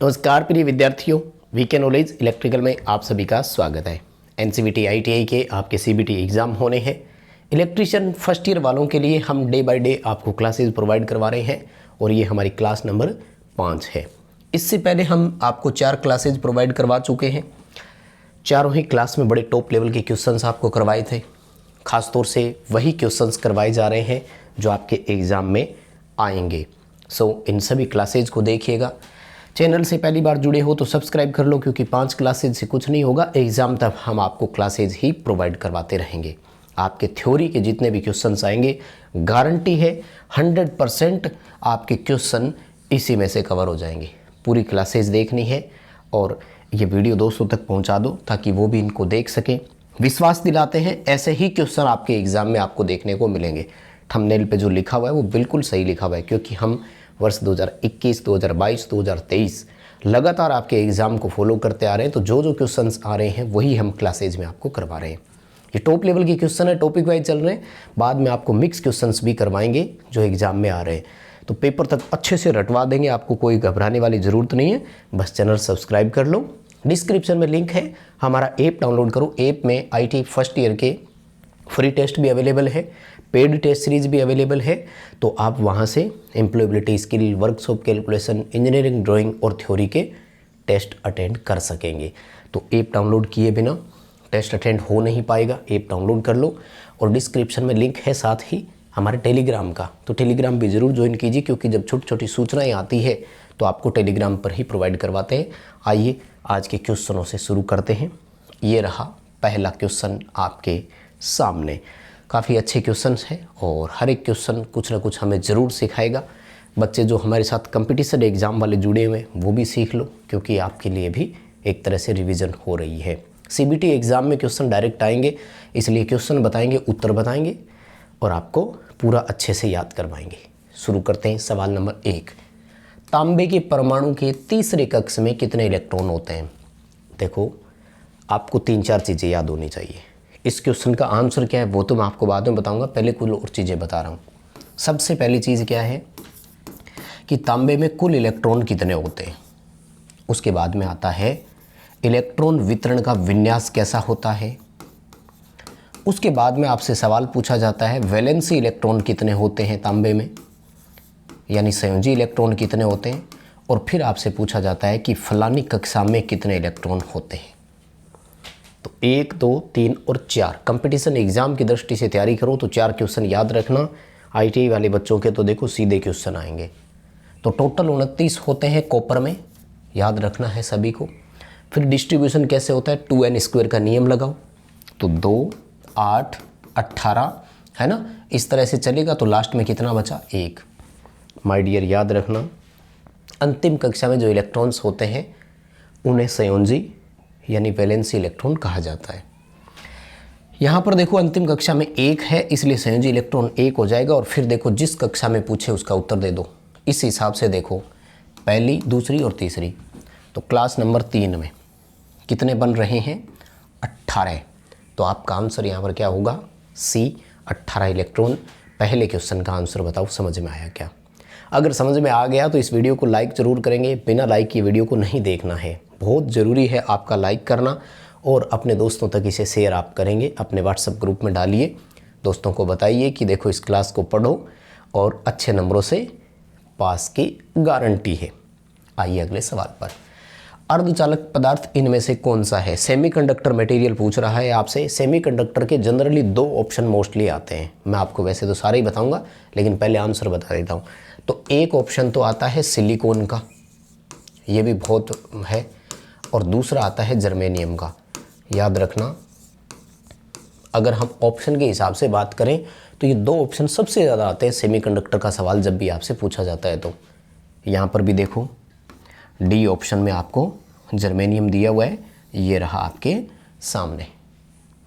नमस्कार प्रिय विद्यार्थियों, वीके नॉलेज इलेक्ट्रिकल में आप सभी का स्वागत है। एनसीवीटी आईटीआई के आपके सीबीटी एग्ज़ाम होने हैं। इलेक्ट्रीशियन फर्स्ट ईयर वालों के लिए हम डे बाय डे आपको क्लासेस प्रोवाइड करवा रहे हैं और ये हमारी क्लास नंबर 5 है। इससे पहले हम आपको 4 क्लासेज प्रोवाइड करवा चुके हैं। चारों ही क्लास में बड़े टॉप लेवल के क्वेश्चंस आपको करवाए थे। ख़ासतौर से वही क्वेश्चंस करवाए जा रहे हैं जो आपके एग्ज़ाम में आएंगे। इन सभी क्लासेज को देखिएगा। चैनल से पहली बार जुड़े हो तो सब्सक्राइब कर लो, क्योंकि 5 क्लासेज से कुछ नहीं होगा। एग्ज़ाम तक हम आपको क्लासेज ही प्रोवाइड करवाते रहेंगे। आपके थ्योरी के जितने भी क्वेश्चंस आएंगे, गारंटी है 100% आपके क्वेश्चन इसी में से कवर हो जाएंगे। पूरी क्लासेज देखनी है और ये वीडियो दोस्तों तक पहुंचा दो ताकि वो भी इनको देख सकें। विश्वास दिलाते हैं ऐसे ही क्वेश्चन आपके एग्ज़ाम में आपको देखने को मिलेंगे। थंबनेल पे जो लिखा हुआ है वो बिल्कुल सही लिखा हुआ है, क्योंकि हम वर्ष 2021, 2022, 2023 लगातार आपके एग्ज़ाम को फॉलो करते आ रहे हैं। तो जो क्वेश्चंस आ रहे हैं वही हम क्लासेज में आपको करवा रहे हैं। ये टॉप लेवल के क्वेश्चन है, टॉपिक वाइज चल रहे हैं। बाद में आपको मिक्स क्वेश्चंस भी करवाएंगे जो एग्ज़ाम में आ रहे हैं। तो पेपर तक अच्छे से रटवा देंगे, आपको कोई घबराने वाली ज़रूरत नहीं है। बस चैनल सब्सक्राइब कर लो। डिस्क्रिप्शन में लिंक है, हमारा ऐप डाउनलोड करो। ऐप में IT फर्स्ट ईयर के फ्री टेस्ट भी अवेलेबल है, पेड टेस्ट सीरीज भी अवेलेबल है। तो आप वहाँ से employability skill, workshop calculation, engineering drawing और थ्योरी के टेस्ट अटेंड कर सकेंगे। तो ऐप डाउनलोड किए बिना टेस्ट अटेंड हो नहीं पाएगा। ऐप डाउनलोड कर लो और डिस्क्रिप्शन में लिंक है साथ ही हमारे टेलीग्राम का। तो टेलीग्राम भी ज़रूर ज्वाइन कीजिए, क्योंकि जब छोटी छोटी सूचनाएँ आती है तो आपको टेलीग्राम पर ही प्रोवाइड करवाते हैं। आइए आज के क्वेश्चनों से शुरू करते हैं। ये रहा पहला क्वेश्चन आपके सामने। काफ़ी अच्छे क्वेश्चंस हैं और हर एक क्वेश्चन कुछ ना कुछ हमें ज़रूर सिखाएगा। बच्चे जो हमारे साथ कंपटीशन एग्ज़ाम वाले जुड़े हुए हैं वो भी सीख लो, क्योंकि आपके लिए भी एक तरह से रिवीजन हो रही है। सीबीटी एग्ज़ाम में क्वेश्चन डायरेक्ट आएंगे, इसलिए क्वेश्चन बताएंगे, उत्तर बताएंगे और आपको पूरा अच्छे से याद करवाएंगे। शुरू करते हैं। सवाल नंबर 1, तांबे के परमाणु के तीसरे कक्ष में कितने इलेक्ट्रॉन होते हैं? देखो, आपको 3-4 चीज़ें याद होनी चाहिए। इस क्वेश्चन का आंसर क्या है वो तो मैं आपको बाद में बताऊंगा, पहले कुछ और चीज़ें बता रहा हूँ। सबसे पहली चीज़ क्या है कि तांबे में कुल इलेक्ट्रॉन कितने होते हैं। उसके बाद में आता है इलेक्ट्रॉन वितरण का विन्यास कैसा होता है। उसके बाद में आपसे सवाल पूछा जाता है वैलेंसी इलेक्ट्रॉन कितने होते हैं तांबे में, यानी संयोजी इलेक्ट्रॉन कितने होते हैं। और फिर आपसे पूछा जाता है कि फलानी कक्षा में कितने इलेक्ट्रॉन होते हैं। तो 1, 2, 3 और 4 कंपटीशन एग्ज़ाम की दृष्टि से तैयारी करो तो 4 क्वेश्चन याद रखना। ITI वाले बच्चों के तो देखो सीधे क्वेश्चन आएंगे। तो टोटल 29 होते हैं कॉपर में, याद रखना है सभी को। फिर डिस्ट्रीब्यूशन कैसे होता है, 2n² का नियम लगाओ। तो 2, 8, 18 है ना, इस तरह से चलेगा। तो लास्ट में कितना बचा, 1। माय डियर याद रखना, अंतिम कक्षा में जो इलेक्ट्रॉन्स होते हैं उन्हें संयोजी यानी वैलेंसी इलेक्ट्रॉन कहा जाता है। यहाँ पर देखो अंतिम कक्षा में 1 है, इसलिए संयोजी इलेक्ट्रॉन 1 हो जाएगा। और फिर देखो जिस कक्षा में पूछे उसका उत्तर दे दो। इस हिसाब से देखो, पहली, दूसरी और तीसरी। तो क्लास नंबर 3 में कितने बन रहे हैं, 18। तो आपका आंसर यहाँ पर क्या होगा, C, 18 इलेक्ट्रॉन। पहले क्वेश्चन का आंसर बताओ, समझ में आया क्या? अगर समझ में आ गया तो इस वीडियो को लाइक ज़रूर करेंगे। बिना लाइक की वीडियो को नहीं देखना है, बहुत ज़रूरी है आपका लाइक करना। और अपने दोस्तों तक इसे शेयर आप करेंगे, अपने व्हाट्सएप ग्रुप में डालिए, दोस्तों को बताइए कि देखो इस क्लास को पढ़ो और अच्छे नंबरों से पास की गारंटी है। आइए अगले सवाल पर। अर्धचालक पदार्थ इनमें से कौन सा है? सेमीकंडक्टर मटेरियल पूछ रहा है आपसे। सेमीकंडक्टर के जनरली 2 ऑप्शन मोस्टली आते हैं। मैं आपको वैसे तो सारे ही बताऊंगा, लेकिन पहले आंसर बता देता हूँ। तो एक ऑप्शन तो आता है सिलिकॉन का, ये भी बहुत है। और दूसरा आता है जर्मेनियम का। याद रखना, अगर हम ऑप्शन के हिसाब से बात करें तो ये 2 ऑप्शन सबसे ज़्यादा आते हैं सेमीकंडक्टर का सवाल जब भी आपसे पूछा जाता है। तो यहाँ पर भी देखो D ऑप्शन में आपको जर्मेनियम दिया हुआ है, ये रहा आपके सामने।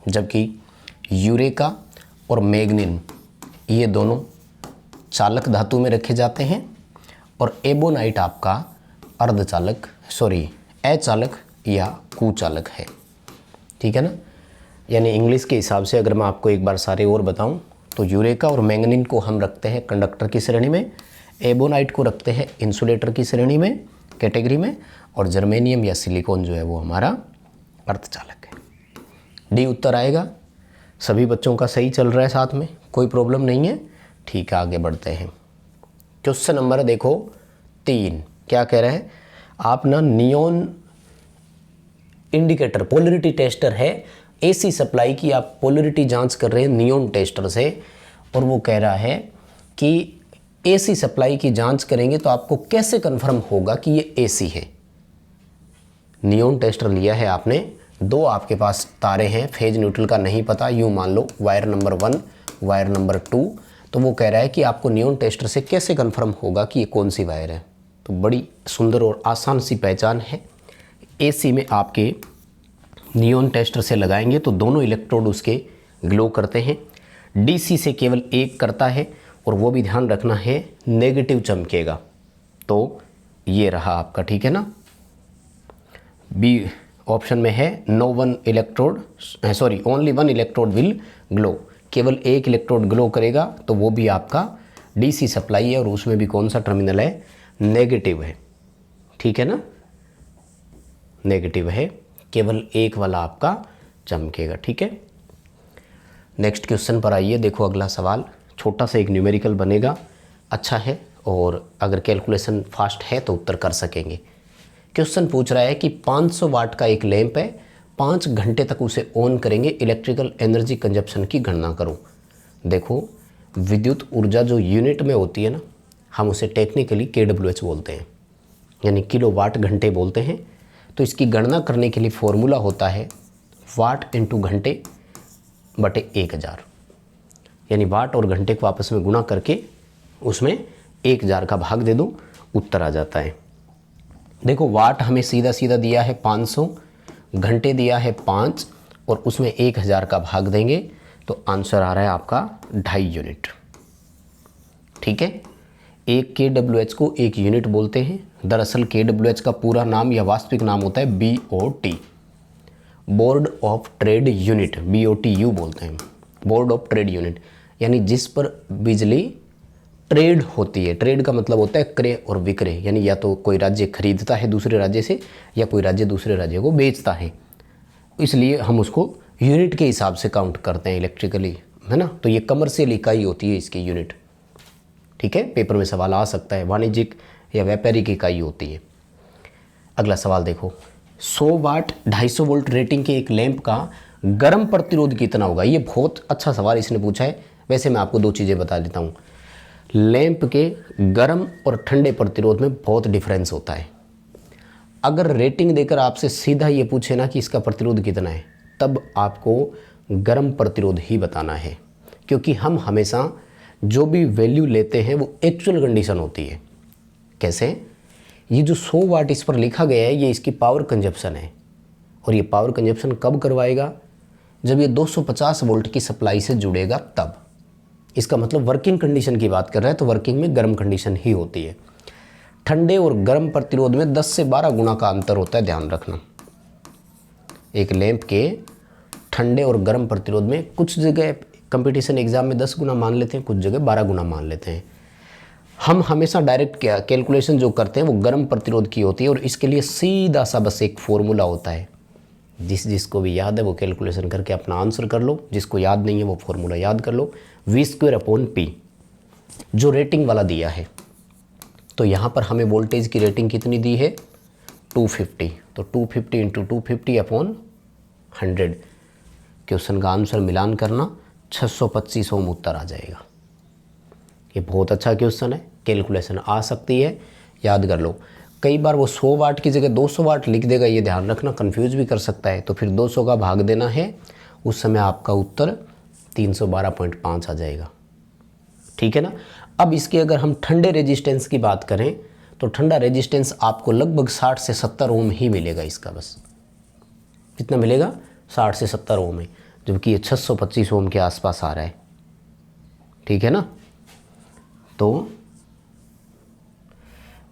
जबकि यूरेका और मैग्नीन ये दोनों चालक धातु में रखे जाते हैं और एबोनाइट आपका अर्धचालक अचालक या कुचालक है। ठीक है ना, यानी इंग्लिश के हिसाब से अगर मैं आपको एक बार सारे और बताऊं तो यूरेका और मैंगनीन को हम रखते हैं कंडक्टर की श्रेणी में, एबोनाइट को रखते हैं इंसुलेटर की श्रेणी में कैटेगरी में, और जर्मेनियम या सिलिकॉन जो है वो हमारा अर्धचालक है। डी उत्तर आएगा। सभी बच्चों का सही चल रहा है, साथ में कोई प्रॉब्लम नहीं है। ठीक है, आगे बढ़ते हैं। क्वेश्चन नंबर देखो 3 क्या कह रहा है, आप ना नियॉन इंडिकेटर पोलरिटी टेस्टर है, एसी सप्लाई की आप पोलरिटी जांच कर रहे हैं नियॉन टेस्टर से, और वो कह रहा है कि एसी सप्लाई की जांच करेंगे तो आपको कैसे कंफर्म होगा कि ये एसी है। नियॉन टेस्टर लिया है आपने, 2 आपके पास तारे हैं, फेज न्यूट्रल का नहीं पता, यूँ मान लो वायर नंबर 1 वायर नंबर 2, तो वो कह रहा है कि आपको नियॉन टेस्टर से कैसे कंफर्म होगा कि ये कौन सी वायर है। तो बड़ी सुंदर और आसान सी पहचान है। एसी में आपके नियॉन टेस्टर से लगाएंगे तो दोनों इलेक्ट्रोड उसके ग्लो करते हैं। डीसी से केवल एक करता है, और वो भी ध्यान रखना है नेगेटिव चमकेगा। तो ये रहा आपका, ठीक है ना। बी ऑप्शन में है no one electrode, sorry only one electrode will glow, केवल एक इलेक्ट्रोड ग्लो करेगा, तो वो भी आपका डीसी सप्लाई है और उसमें भी कौन सा टर्मिनल है, नेगेटिव है, ठीक है ना, नेगेटिव है, केवल एक वाला आपका चमकेगा, ठीक है। नेक्स्ट क्वेश्चन पर आइए। देखो अगला सवाल छोटा सा एक न्यूमेरिकल बनेगा, अच्छा है, और अगर कैलकुलेशन फास्ट है तो उत्तर कर सकेंगे। क्वेश्चन पूछ रहा है कि 500 वाट का एक लैंप है, 5 घंटे तक उसे ऑन करेंगे, इलेक्ट्रिकल एनर्जी कंजप्शन की गणना करो। देखो विद्युत ऊर्जा जो यूनिट में होती है ना, हम उसे टेक्निकली KWH बोलते हैं, यानी किलो वाट घंटे बोलते हैं। तो इसकी गणना करने के लिए फॉर्मूला होता है वाट इंटू घंटे बटे 1000, यानी वाट और घंटे को आपस में गुणा करके उसमें 1000 का भाग दे दो, उत्तर आ जाता है। देखो वाट हमें सीधा सीधा दिया है 500, घंटे दिया है 5, और उसमें 1000 का भाग देंगे तो आंसर आ रहा है आपका 2.5 यूनिट, ठीक है। एक KWH को एक यूनिट बोलते हैं। दरअसल KWH का पूरा नाम या वास्तविक नाम होता है BOT, board of trade unit, BOTU बोलते हैं, बोर्ड ऑफ ट्रेड यूनिट, यानी जिस पर बिजली ट्रेड होती है। ट्रेड का मतलब होता है क्रय और विक्रय, यानी या तो कोई राज्य खरीदता है दूसरे राज्य से या कोई राज्य दूसरे राज्य को बेचता है, इसलिए हम उसको यूनिट के हिसाब से काउंट करते हैं इलेक्ट्रिकली, है ना। तो ये कमर्शियल इकाई होती है इसकी यूनिट, ठीक है। पेपर में सवाल आ सकता है, वाणिज्यिक या व्यापारिक इकाई होती है। अगला सवाल देखो, 100 वाट 250 वोल्ट रेटिंग के एक लैंप का गर्म प्रतिरोध कितना होगा। ये बहुत अच्छा सवाल इसने पूछा है। वैसे मैं आपको 2 चीज़ें बता देता हूँ। लैंप के गर्म और ठंडे प्रतिरोध में बहुत डिफरेंस होता है। अगर रेटिंग देकर आपसे सीधा ये पूछे ना कि इसका प्रतिरोध कितना है, तब आपको गर्म प्रतिरोध ही बताना है, क्योंकि हम हमेशा जो भी वैल्यू लेते हैं वो एक्चुअल कंडीशन होती है। कैसे, ये जो 100 वाट इस पर लिखा गया है ये इसकी पावर कंजप्शन है, और ये पावर कंजप्शन कब करवाएगा, जब ये 250 वोल्ट की सप्लाई से जुड़ेगा तब। इसका मतलब वर्किंग कंडीशन की बात कर रहा है, तो वर्किंग में गर्म कंडीशन ही होती है। ठंडे और गर्म प्रतिरोध में 10 से 12 गुना का अंतर होता है, ध्यान रखना। एक लैंप के ठंडे और गर्म प्रतिरोध में कुछ जगह कंपटीशन एग्जाम में 10 गुना मान लेते हैं, कुछ जगह 12 गुना मान लेते हैं। हम हमेशा डायरेक्ट कैलकुलेशन जो करते हैं वो गर्म प्रतिरोध की होती है, और इसके लिए सीधा सा बस एक फॉर्मूला होता है। जिसको भी याद है वो कैलकुलेशन करके अपना आंसर कर लो, जिसको याद नहीं है वो फॉर्मूला याद कर लो, V²/P जो रेटिंग वाला दिया है। तो यहाँ पर हमें वोल्टेज की रेटिंग कितनी दी है, 250, तो 250 × 250/100। क्वेश्चन का आंसर मिलान करना 625 ओम उत्तर आ जाएगा। ये बहुत अच्छा क्वेश्चन है, कैलकुलेशन आ सकती है, याद कर लो। कई बार वो 100 वाट की जगह 200 वाट लिख देगा, ये ध्यान रखना, कंफ्यूज भी कर सकता है। तो फिर 200 का भाग देना है, उस समय आपका उत्तर 312.5 आ जाएगा, ठीक है ना। अब इसके अगर हम ठंडे रेजिस्टेंस की बात करें तो ठंडा रेजिस्टेंस आपको लगभग 60 से 70 ओम ही मिलेगा। इसका बस कितना मिलेगा, 60 से 70 ओम है, जबकि ये 625 ओम के आसपास आ रहा है, ठीक है ना। तो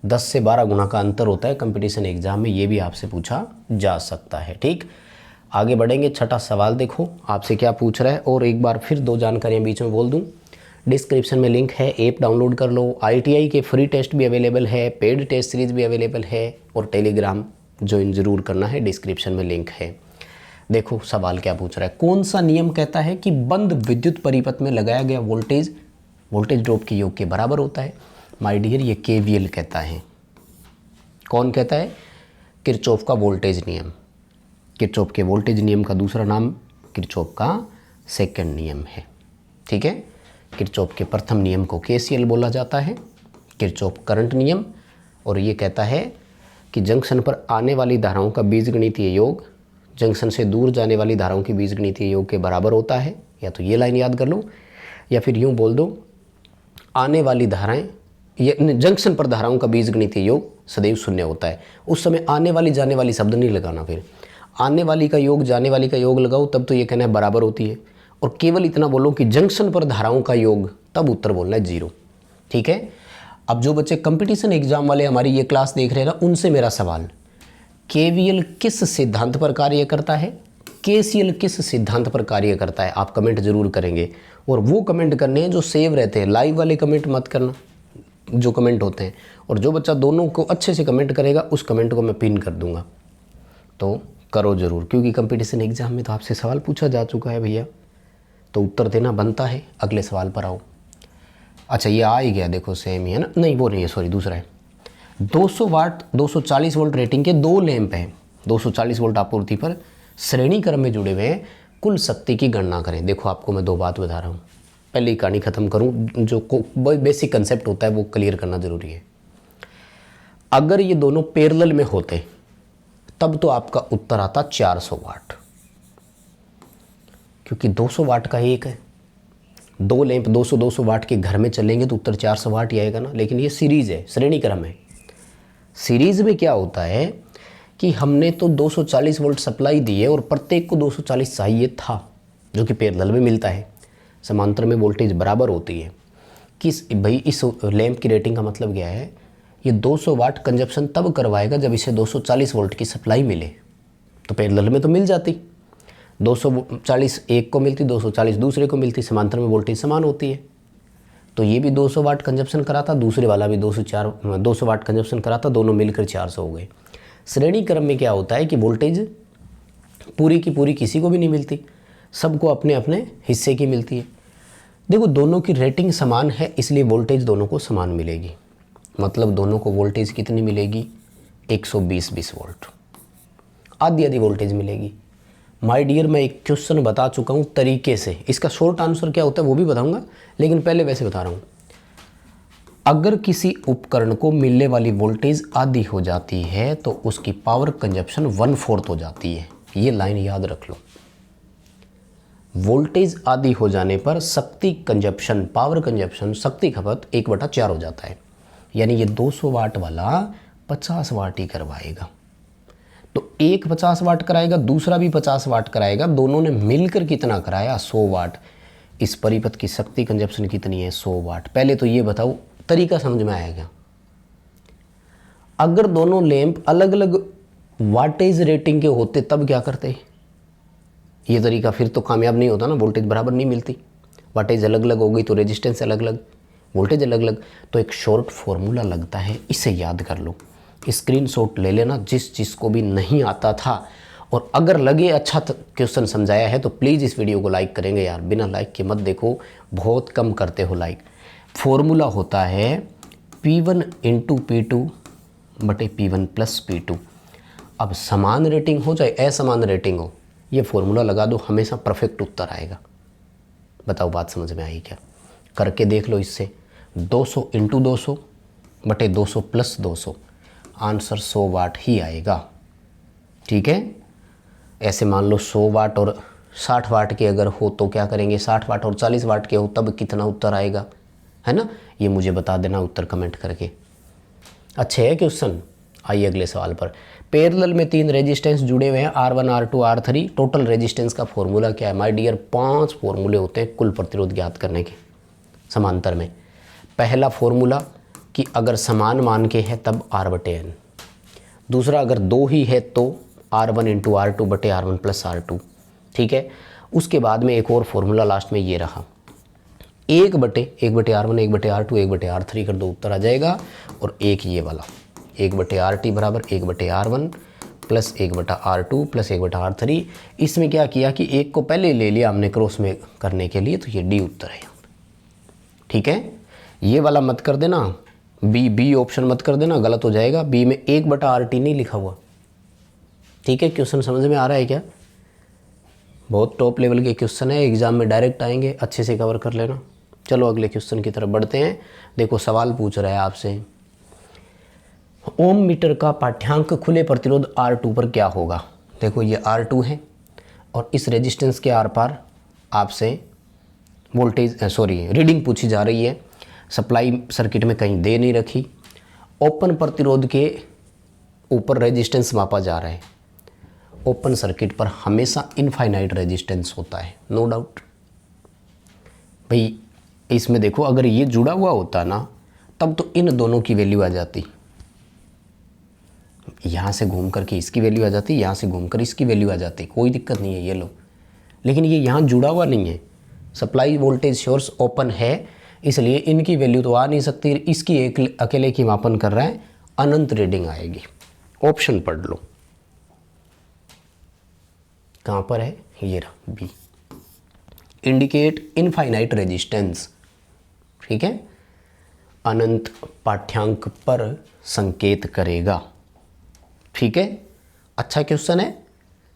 10 से 12 गुना का अंतर होता है कंपटीशन एग्जाम में, ये भी आपसे पूछा जा सकता है, ठीक। आगे बढ़ेंगे, छठा सवाल देखो आपसे क्या पूछ रहा है, और एक बार फिर 2 जानकारियां बीच में बोल दूं। डिस्क्रिप्शन में लिंक है, ऐप डाउनलोड कर लो। ITI के फ्री टेस्ट भी अवेलेबल है, पेड टेस्ट सीरीज भी अवेलेबल है, और टेलीग्राम ज्वाइन जरूर करना है, डिस्क्रिप्शन में लिंक है। देखो सवाल क्या पूछ रहा है, कौन सा नियम कहता है कि बंद विद्युत परिपथ में लगाया गया वोल्टेज ड्रॉप के योग के बराबर होता है। माय डियर, ये KVL कहता है। कौन कहता है? किरचॉफ का वोल्टेज नियम। किरचॉफ के वोल्टेज नियम का दूसरा नाम किरचॉफ का सेकंड नियम है। ठीक है, किरचॉफ के प्रथम नियम को KCL बोला जाता है, किरचॉफ करंट नियम। और ये कहता है कि जंक्शन पर आने वाली धाराओं का बीजगणितीय योग जंक्शन से दूर जाने वाली धाराओं के बीजगणितीय योग के बराबर होता है। या तो ये लाइन याद कर लो, या फिर यूँ बोल दो, आने वाली धाराएं, ये जंक्शन पर धाराओं का बीजगणितीय योग सदैव शून्य होता है। उस समय आने वाली जाने वाली शब्द नहीं लगाना, फिर आने वाली का योग जाने वाली का योग लगाओ, तब तो ये कहना है बराबर होती है। और केवल इतना बोलो कि जंक्शन पर धाराओं का योग, तब उत्तर बोलना है 0। ठीक है। अब जो बच्चे कंपटीशन एग्जाम वाले हमारी ये क्लास देख रहे हैं ना, उनसे मेरा सवाल, KVL किस सिद्धांत पर कार्य करता है, KCL किस सिद्धांत पर कार्य करता है? आप कमेंट जरूर करेंगे, और वो कमेंट करने हैं जो सेव रहते हैं, लाइव वाले कमेंट मत करना जो कमेंट होते हैं। और जो बच्चा दोनों को अच्छे से कमेंट करेगा उस कमेंट को मैं पिन कर दूंगा। तो करो ज़रूर, क्योंकि कंपटीशन एग्जाम में तो आपसे सवाल पूछा जा चुका है भैया, तो उत्तर देना बनता है। अगले सवाल पर आओ। अच्छा, ये आ ही गया, देखो सेम ही है ना, नहीं वो नहीं है, सॉरी दूसरा है। 200 वाट 240 वोल्ट रेटिंग के 2 लैंप हैं, 240 वोल्ट आपूर्ति पर श्रेणी क्रम में जुड़े हुए हैं, कुल शक्ति की गणना करें। देखो आपको मैं 2 बात बता रहा हूँ, पहले ही कहानी ख़त्म करूँ, जो बेसिक कंसेप्ट होता है वो क्लियर करना ज़रूरी है। अगर ये दोनों पैरेलल में होते तब तो आपका उत्तर आता 400 वाट, क्योंकि 200 वाट का एक है, 2 लैंप 200 वाट के घर में चलेंगे तो उत्तर 400 वाट ही आएगा ना। लेकिन ये सीरीज़ है, श्रेणी क्रम है। सीरीज़ में क्या होता है कि हमने तो 240 वोल्ट सप्लाई दी है और प्रत्येक को 240 चाहिए था, जो कि पैरेलल में मिलता है। समांतर में वोल्टेज बराबर होती है। किस भाई, इस लैंप की रेटिंग का मतलब क्या है, ये 200 वाट कंजप्शन तब करवाएगा जब इसे 240 वोल्ट की सप्लाई मिले। तो पैरेलल में तो मिल जाती, 240 एक को मिलती, 240 दूसरे को मिलती, समांतर में वोल्टेज समान होती है। तो ये भी 200 वाट कंजप्शन कराता, दूसरे वाला भी 200 वाट कंजप्शन कराता, दोनों मिलकर 400 हो गए। श्रेणी क्रम में क्या होता है कि वोल्टेज पूरी की पूरी किसी को भी नहीं मिलती, सबको अपने अपने हिस्से की मिलती है। देखो दोनों की रेटिंग समान है, इसलिए वोल्टेज दोनों को समान मिलेगी। मतलब दोनों को वोल्टेज कितनी मिलेगी, 120 वोल्ट, आधी आधी वोल्टेज मिलेगी। माय डियर, मैं एक क्वेश्चन बता चुका हूँ तरीके से, इसका शॉर्ट आंसर क्या होता है वो भी बताऊंगा, लेकिन पहले वैसे बता रहा हूँ। अगर किसी उपकरण को मिलने वाली वोल्टेज आधी हो जाती है तो उसकी पावर कंजप्शन 1/4 हो जाती है। ये लाइन याद रख लो। वोल्टेज आधी हो जाने पर शक्ति कंजप्शन, पावर कंजप्शन, शक्ति खपत 1/4 हो जाता है। यानी ये 200 वाट वाला 50 वाट ही करवाएगा। तो एक 50 वाट कराएगा, दूसरा भी 50 वाट कराएगा, दोनों ने मिलकर कितना कराया, 100 वाट। इस परिपथ की शक्ति कंजप्शन कितनी है, 100 वाट। पहले तो ये बताओ, तरीका समझ में आएगा। अगर दोनों लैंप अलग अलग वाटेज रेटिंग के होते तब क्या करते, ये तरीका फिर तो कामयाब नहीं होता ना, वोल्टेज बराबर नहीं मिलती। वाटेज अलग अलग हो गई तो रेजिस्टेंस अलग अलग, वोल्टेज अलग अलग। तो एक शॉर्ट फॉर्मूला लगता है, इसे याद कर लो, स्क्रीनशॉट ले लेना जिसको भी नहीं आता था। और अगर लगे अच्छा क्वेश्चन समझाया है तो प्लीज़ इस वीडियो को लाइक करेंगे यार, बिना लाइक के मत देखो, बहुत कम करते हो लाइक। फॉर्मूला होता है P1 × P2 बटे P1 + P2। अब समान रेटिंग हो चाहे असमान रेटिंग हो, ये फॉर्मूला लगा दो, हमेशा परफेक्ट उत्तर आएगा। बताओ बात समझ में आई क्या? करके देख लो। इससे 200 × 200 बटे 200 + 200, आंसर 100 वाट ही आएगा। ठीक है। ऐसे मान लो 100 वाट और 60 वाट के अगर हो तो क्या करेंगे, 60 वाट और 40 वाट के हो तब कितना उत्तर आएगा, है ना? ये मुझे बता देना उत्तर कमेंट करके। अच्छे है क्वेश्चन। आइए अगले सवाल पर। पैरेलल में 3 रेजिस्टेंस जुड़े हुए हैं, R1 R2 R3। Total resistance का फॉर्मूला क्या है? माय डियर 5 फॉर्मूले होते हैं कुल प्रतिरोध ज्ञात करने के समांतर में। पहला फॉर्मूला कि अगर समान मान के है तब R/N। दूसरा अगर 2 ही है तो R1 × R2 बटे R1 + R2। ठीक है। उसके बाद में एक और फॉर्मूला लास्ट में ये रहा, 1/R1 1/R2 1/R3 कर दो, उत्तर आ जाएगा। और एक ये वाला 1/RT बराबर 1/R1 plus 1/R2 plus 1/R3। इसमें क्या किया कि एक को पहले ले लिया हमने क्रॉस में करने के लिए, तो ये डी उत्तर है यहाँ पे। ठीक है, ये वाला मत कर देना, बी ऑप्शन मत कर देना, गलत हो जाएगा। बी में 1/RT नहीं लिखा हुआ। ठीक है, क्वेश्चन समझ में आ रहा है क्या? बहुत टॉप लेवल के क्वेश्चन है, एग्जाम में डायरेक्ट आएंगे, अच्छे से कवर कर लेना। चलो अगले क्वेश्चन की तरफ बढ़ते हैं। देखो सवाल पूछ रहा है आपसे, ओम मीटर का पाठ्यांक खुले प्रतिरोध R2 पर क्या होगा। देखो ये R2 है और इस रेजिस्टेंस के आर पार आपसे वोल्टेज रीडिंग पूछी जा रही है। सप्लाई सर्किट में कहीं दे नहीं रखी, ओपन प्रतिरोध के ऊपर रेजिस्टेंस मापा जा रहा है। ओपन सर्किट पर हमेशा इनफाइनाइट रेजिस्टेंस होता है, नो डाउट। भाई इसमें देखो अगर ये जुड़ा हुआ होता ना, तब तो इन दोनों की वैल्यू आ जाती, यहाँ से घूम करके इसकी वैल्यू आ जाती, यहाँ से घूम कर इसकी वैल्यू आ जाती, कोई दिक्कत नहीं है ये लो। लेकिन ये यहाँ जुड़ा हुआ नहीं है, सप्लाई वोल्टेज सोर्स ओपन है, इसलिए इनकी वैल्यू तो आ नहीं सकती। इसकी एक अकेले की मापन कर रहा है, अनंत रीडिंग आएगी। ऑप्शन पढ़ लो, कहाँ पर है, ये रहा बी, इंडिकेट इनफाइनाइट रेजिस्टेंस। ठीक है, अनंत पाठ्यांक पर संकेत करेगा। ठीक है, अच्छा क्वेश्चन है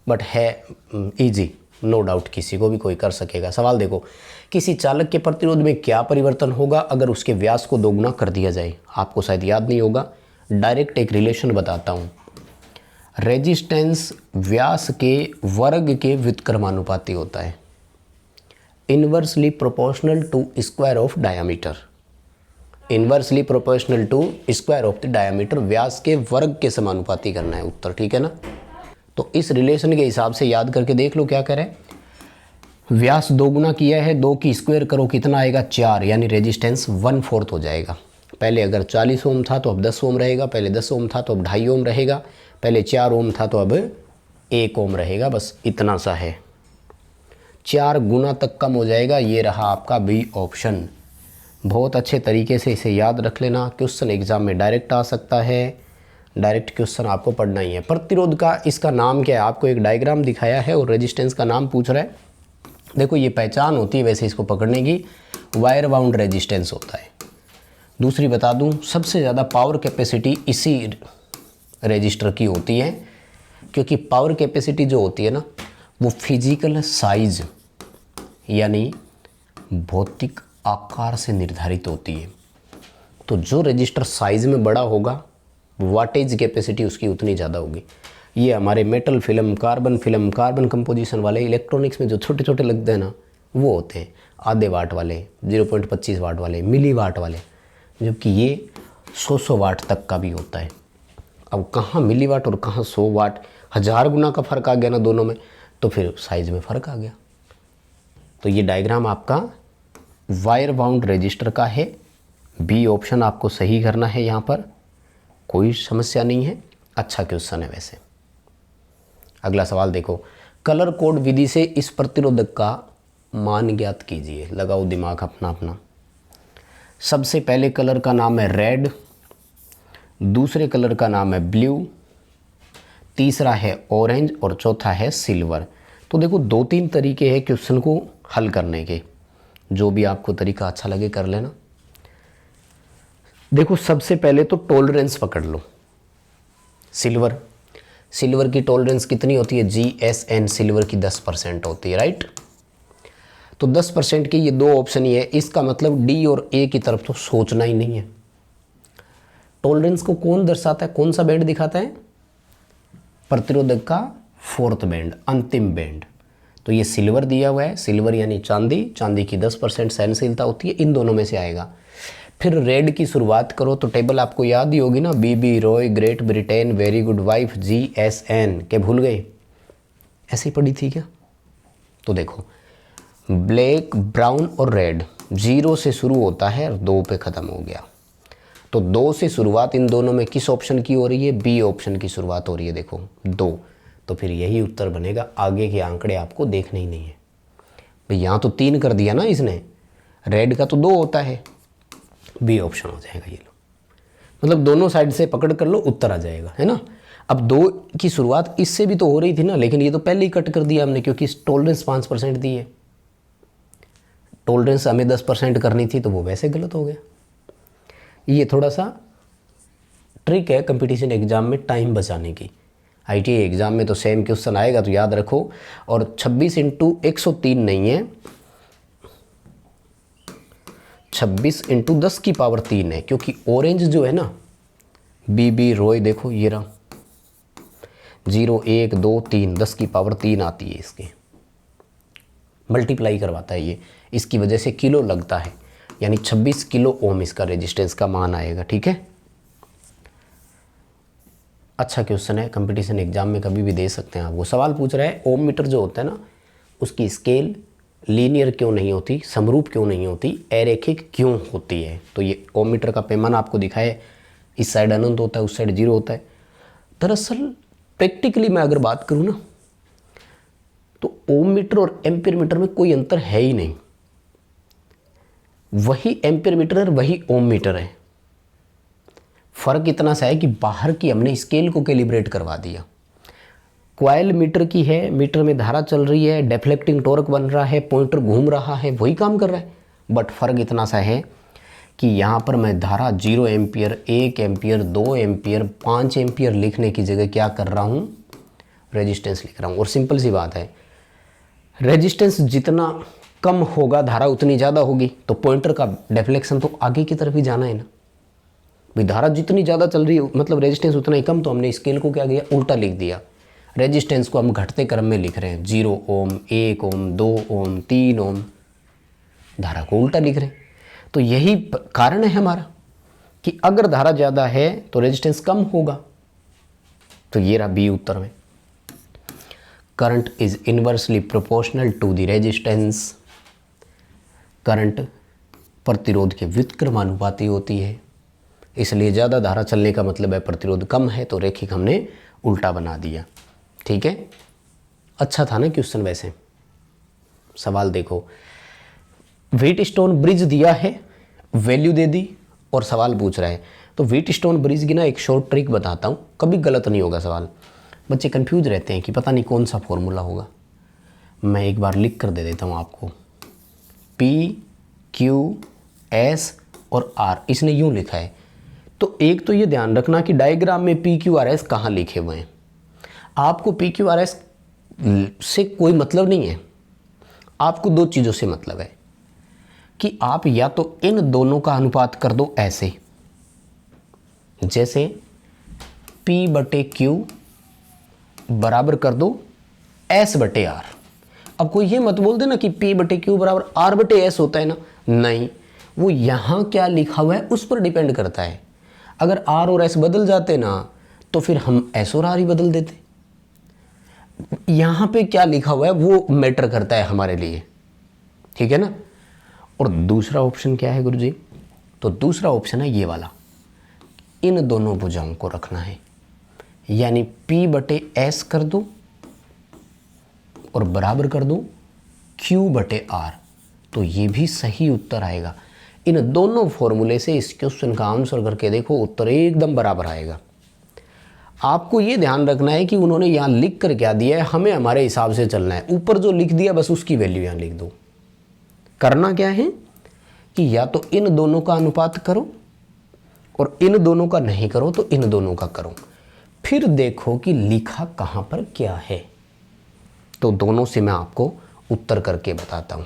बट है इजी, नो डाउट, किसी को भी कोई कर सकेगा। सवाल देखो, किसी चालक के प्रतिरोध में क्या परिवर्तन होगा अगर उसके व्यास को दोगुना कर दिया जाए। आपको शायद याद नहीं होगा, डायरेक्ट एक रिलेशन बताता हूँ। रेजिस्टेंस व्यास के वर्ग के व्युत्क्रमानुपाती होता है, inversely proportional to square of diameter. Inversely proportional to square of the diameter, व्यास के वर्ग के समानुपाती करना है उत्तर। ठीक है ना, तो इस रिलेशन के हिसाब से याद करके देख लो क्या करें। व्यास दोगुना किया है, 2 की स्क्वायर करो कितना आएगा 4, यानी रेजिस्टेंस 1/4 हो जाएगा। पहले अगर 40 ओम था तो अब 10 ओम रहेगा, पहले 10 ओम था तो अब 2.5 ओम रहेगा, पहले 4 ओम था तो अब 1 ओम रहेगा। बस इतना सा है, 4 गुना तक कम हो जाएगा। ये रहा आपका बी ऑप्शन। बहुत अच्छे तरीके से इसे याद रख लेना, क्वेश्चन एग्जाम में डायरेक्ट आ सकता है। डायरेक्ट क्वेश्चन आपको पढ़ना ही है। प्रतिरोध का इसका नाम क्या है, आपको एक डायग्राम दिखाया है और रेजिस्टेंस का नाम पूछ रहा है। देखो ये पहचान होती है वैसे इसको पकड़ने की, वायर बाउंड रेजिस्टेंस होता है। दूसरी बता दूं, सबसे ज़्यादा पावर कैपेसिटी इसी रजिस्टर की होती है, क्योंकि पावर कैपेसिटी जो होती है ना, वो फिजिकल साइज यानी भौतिक आकार से निर्धारित होती है। तो जो रजिस्टर साइज में बड़ा होगा, वाटेज कैपेसिटी उसकी उतनी ज़्यादा होगी। ये हमारे मेटल फिल्म, कार्बन कंपोजिशन वाले इलेक्ट्रॉनिक्स में जो छोटे छोटे लगते हैं ना, वो होते हैं आधे वाट वाले, 0.25 वाट वाले, मिली वाट वाले, जबकि ये 100 वाट तक का भी होता है। अब कहाँ मिली वाट और कहाँ 100 वाट, 1000 गुना का फ़र्क आ गया ना दोनों में, तो फिर साइज़ में फ़र्क आ गया। तो ये डायग्राम आपका वायर बाउंड रजिस्टर का है। बी ऑप्शन आपको सही करना है, यहाँ पर कोई समस्या नहीं है, अच्छा क्वेश्चन है वैसे। अगला सवाल देखो, कलर कोड विधि से इस प्रतिरोधक का मान ज्ञात कीजिए। लगाओ दिमाग अपना अपना। सबसे पहले कलर का नाम है रेड, दूसरे कलर का नाम है ब्लू, तीसरा है ऑरेंज और चौथा है सिल्वर। तो देखो 2-3 तरीके हैं क्वेश्चन को हल करने के, जो भी आपको तरीका अच्छा लगे कर लेना। देखो सबसे पहले तो टॉलरेंस पकड़ लो। सिल्वर की टॉलरेंस कितनी होती है, GSN, सिल्वर की 10% होती है, राइट। तो 10% के ये 2 ऑप्शन ही है, इसका मतलब डी और ए की तरफ तो सोचना ही नहीं है। टॉलरेंस को कौन दर्शाता है, कौन सा बैंड दिखाता है, प्रतिरोधक का 4th बैंड, अंतिम बैंड। तो ये सिल्वर दिया हुआ है, सिल्वर यानी चांदी की 10% सहनशीलता होती है, इन दोनों में से आएगा। फिर रेड की शुरुआत करो तो टेबल आपको याद ही होगी ना, B B Roy, great Britain, very good wife, GSN, के भूल गए, ऐसे ही पड़ी थी क्या। तो देखो ब्लैक, ब्राउन और रेड 0 से शुरू होता है और 2 पे ख़त्म हो गया। तो 2 से शुरुआत इन दोनों में किस ऑप्शन की हो रही है, बी ऑप्शन की शुरुआत हो रही है, देखो 2। तो फिर यही उत्तर बनेगा, आगे के आंकड़े आपको देखने ही नहीं है। भाई यहाँ तो 3 कर दिया ना इसने, रेड का तो 2 होता है, बी ऑप्शन हो जाएगा। ये लो, मतलब दोनों साइड से पकड़ कर लो, उत्तर आ जाएगा, है ना। अब 2 की शुरुआत इससे भी तो हो रही थी ना, लेकिन ये तो पहले ही कट कर दिया हमने, क्योंकि टॉलरेंस 5% दी है। टॉलरेंस हमें 10% करनी थी, तो वो वैसे गलत हो गया। ये थोड़ा सा ट्रिक है कंपटीशन एग्जाम में टाइम बचाने की। ITI एग्ज़ाम में तो सेम क्वेश्चन आएगा, तो याद रखो। और 26 × 103 नहीं है, 26 × 10⁻³ है, क्योंकि ऑरेंज जो है ना, BB रोय देखो ये रहा, 0 1 2 3 10⁻³ आती है, इसके मल्टीप्लाई करवाता है ये, इसकी वजह से किलो लगता है, यानी 26 किलो ओम इसका रेजिस्टेंस का मान आएगा। ठीक है, अच्छा क्वेश्चन है, कंपटीशन एग्जाम में कभी भी दे सकते हैं आप। वो सवाल पूछ रहा है ओम मीटर जो होता है ना, उसकी स्केल लीनियर क्यों नहीं होती, समरूप क्यों नहीं होती, अरैखिक क्यों होती है। तो ये ओम मीटर का पैमाना आपको दिखाए, इस साइड अनंत होता है, उस साइड 0 होता है। दरअसल प्रैक्टिकली मैं अगर बात करूँ ना, तो ओम मीटर और एम्पीयर मीटर में कोई अंतर है ही नहीं। वही एम्पीयर मीटर और वही ओम मीटर है, फ़र्क इतना सा है कि बाहर की हमने स्केल को कैलिब्रेट करवा दिया। कॉइल मीटर की है, मीटर में धारा चल रही है, डेफ्लेक्टिंग टॉर्क बन रहा है, पॉइंटर घूम रहा है, वही काम कर रहा है। बट फ़र्क इतना सा है कि यहाँ पर मैं धारा 0 एम्पियर, 1 एम्पियर, 2 एम्पियर, 5 एम्पियर लिखने की जगह क्या कर रहा हूँ, रेजिस्टेंस लिख रहा हूँ। और सिंपल सी बात है, रेजिस्टेंस जितना कम होगा धारा उतनी ज़्यादा होगी, तो पॉइंटर का डेफ्लेक्शन तो आगे की तरफ ही जाना है ना भाई। धारा जितनी ज़्यादा चल रही है, मतलब रेजिस्टेंस उतना ही कम, तो हमने स्केल को क्या किया, उल्टा लिख दिया। रेजिस्टेंस को हम घटते क्रम में लिख रहे हैं, 0 ओम, 1 ओम, 2 ओम, 3 ओम, धारा को उल्टा लिख रहे हैं। तो यही कारण है हमारा कि अगर धारा ज़्यादा है तो रेजिस्टेंस कम होगा। तो ये रहा बी उत्तर में, current is inversely proportional to the resistance. Current प्रतिरोध के व्युत्क्रमानुपाती होती है, इसलिए ज़्यादा धारा चलने का मतलब है प्रतिरोध कम है, तो रेखिक हमने उल्टा बना दिया। ठीक है, अच्छा था ना क्वेश्चन। वैसे सवाल देखो, व्हीटस्टोन ब्रिज दिया है, वैल्यू दे दी और सवाल पूछ रहा है। तो व्हीटस्टोन ब्रिज की ना एक शॉर्ट ट्रिक बताता हूँ, कभी गलत नहीं होगा सवाल। बच्चे कंफ्यूज रहते हैं कि पता नहीं कौन सा फॉर्मूला होगा। मैं एक बार लिख कर दे देता हूँ आपको, PQS और R, इसने यूँ लिखा है। तो एक तो ये ध्यान रखना कि डायग्राम में PQRS कहाँ लिखे हुए हैं। आपको PQRS से कोई मतलब नहीं है, आपको 2 चीज़ों से मतलब है कि आप या तो इन दोनों का अनुपात कर दो ऐसे, जैसे P/Q बराबर कर दो S/R। अब कोई ये मत बोल देना कि P/Q बराबर R/S होता है ना, नहीं, वो यहाँ क्या लिखा हुआ है उस पर डिपेंड करता है। अगर R और S बदल जाते ना, तो फिर हम S और R ही बदल देते। यहाँ पे क्या लिखा हुआ है वो मैटर करता है हमारे लिए, ठीक है ना। और दूसरा ऑप्शन क्या है गुरुजी, तो दूसरा ऑप्शन है ये वाला, इन दोनों भुजाओं को रखना है, यानी P/S कर दो और बराबर कर दो Q/R, तो ये भी सही उत्तर आएगा। इन दोनों फॉर्मूले से इस क्वेश्चन का आंसर करके देखो, उत्तर एकदम बराबर आएगा। आपको ये ध्यान रखना है कि उन्होंने यहाँ लिख कर क्या दिया है, हमें हमारे हिसाब से चलना है। ऊपर जो लिख दिया बस उसकी वैल्यू यहाँ लिख दो। करना क्या है कि या तो इन दोनों का अनुपात करो, और इन दोनों का नहीं करो तो इन दोनों का करो, फिर देखो कि लिखा कहाँ पर क्या है। तो दोनों से मैं आपको उत्तर करके बताता हूँ।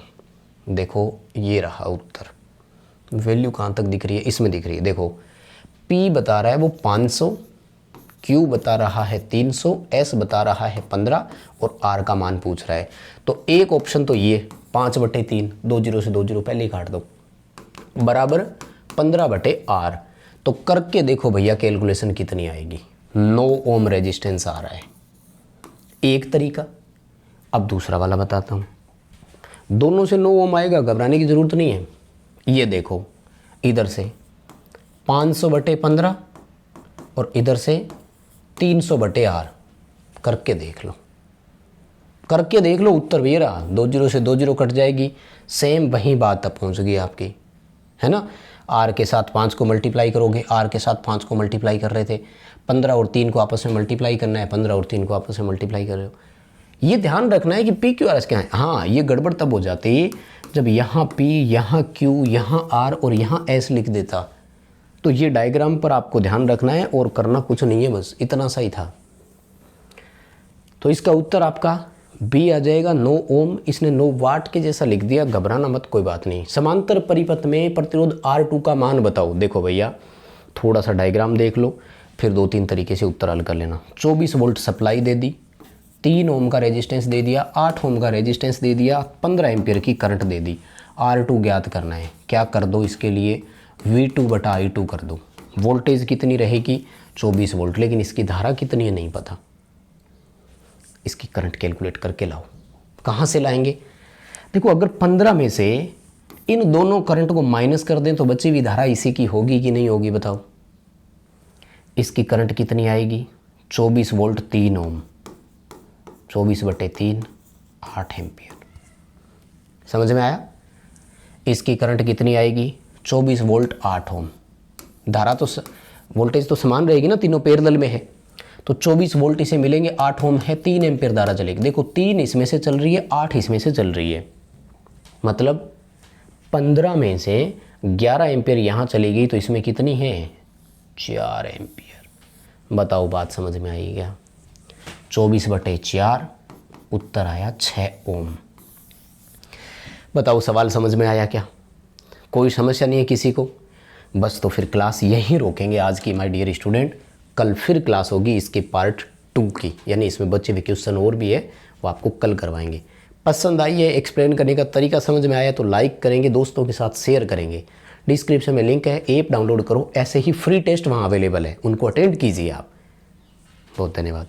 देखो ये रहा उत्तर, वैल्यू कहाँ तक दिख रही है, इसमें दिख रही है। देखो P बता रहा है वो 500, Q बता रहा है 300, S बता रहा है 15 और R का मान पूछ रहा है। तो एक ऑप्शन तो ये 5/3, 2 0 से 2 0 पहले ही काट दो, बराबर 15/R। तो करके देखो भैया कैलकुलेशन कितनी आएगी, 9 ओम रेजिस्टेंस आ रहा है, एक तरीका। अब दूसरा वाला बताता हूँ, दोनों से 9 ओम आएगा, घबराने की ज़रूरत नहीं है। ये देखो, इधर से 500/15 और इधर से 300/R, करके देख लो। करके देख लो, उत्तर भी रहा, 2 जीरो से 2 जीरो कट जाएगी, सेम वही बात अब पहुंच गई आपकी, है ना। आर के साथ 5 को मल्टीप्लाई करोगे, आर के साथ 5 को मल्टीप्लाई कर रहे थे, 15 और 3 को आपस में मल्टीप्लाई करना है, 15 और 3 को आपस में मल्टीप्लाई कर रहे हो। ये ध्यान रखना है कि पी क्यू आर एस क्या है। हाँ, ये गड़बड़ तब हो जाती है जब यहाँ पी, यहाँ क्यू, यहाँ आर और यहाँ एस लिख देता। तो ये डायग्राम पर आपको ध्यान रखना है और करना कुछ नहीं है, बस इतना सा ही था। तो इसका उत्तर आपका बी आ जाएगा, 9 ओम। इसने 9 वाट के जैसा लिख दिया, घबराना मत, कोई बात नहीं। समांतर परिपथ में प्रतिरोध R2 का मान बताओ। देखो भैया, थोड़ा सा डायग्राम देख लो, फिर 2-3 तरीके से उत्तर हल कर लेना। 24 वोल्ट सप्लाई दे दी, 3 ओम का रेजिस्टेंस दे दिया, 8 ओम का रेजिस्टेंस दे दिया, 15 एम्पियर की करंट दे दी। R2 ज्ञात करना है। क्या कर दो इसके लिए, V2/I2 कर दो। वोल्टेज कितनी रहेगी, 24 वोल्ट, लेकिन इसकी धारा कितनी है नहीं पता। इसकी करंट कैलकुलेट करके लाओ। कहाँ से लाएंगे, देखो अगर 15 में से इन दोनों करंट को माइनस कर दें तो बची हुई धारा इसी की होगी कि नहीं होगी, बताओ। इसकी करंट कितनी आएगी, 24 वोल्ट 3 ओम, 24/3 8 एम्पियर। समझ में आया। इसकी करंट कितनी आएगी, 24 वोल्ट 8 ओम। धारा तो वोल्टेज तो समान रहेगी ना, तीनों पैरेलल में है, तो 24 वोल्ट इसे मिलेंगे, 8 ओम है, 3 एम्पियर धारा चलेगी। देखो 3 इसमें से चल रही है, 8 इसमें से चल रही है, मतलब 15 में से 11 एम्पियर यहाँ चली गई, तो इसमें कितनी है, 4 एम्पियर। बताओ बात समझ में आई क्या। 24/4, उत्तर आया 6 ओम। बताओ सवाल समझ में आया क्या, कोई समस्या नहीं है किसी को। बस तो फिर क्लास यहीं रोकेंगे आज की माय डियर स्टूडेंट। कल फिर क्लास होगी इसके पार्ट 2 की, यानी इसमें बच्चे हुए क्वेश्चन और भी है, वो आपको कल करवाएंगे। पसंद आई है, एक्सप्लेन करने का तरीका समझ में आया तो लाइक करेंगे, दोस्तों के साथ शेयर करेंगे। डिस्क्रिप्शन में लिंक है, ऐप डाउनलोड करो, ऐसे ही फ्री टेस्ट वहाँ अवेलेबल है, उनको अटेंड कीजिए आप। बहुत धन्यवाद।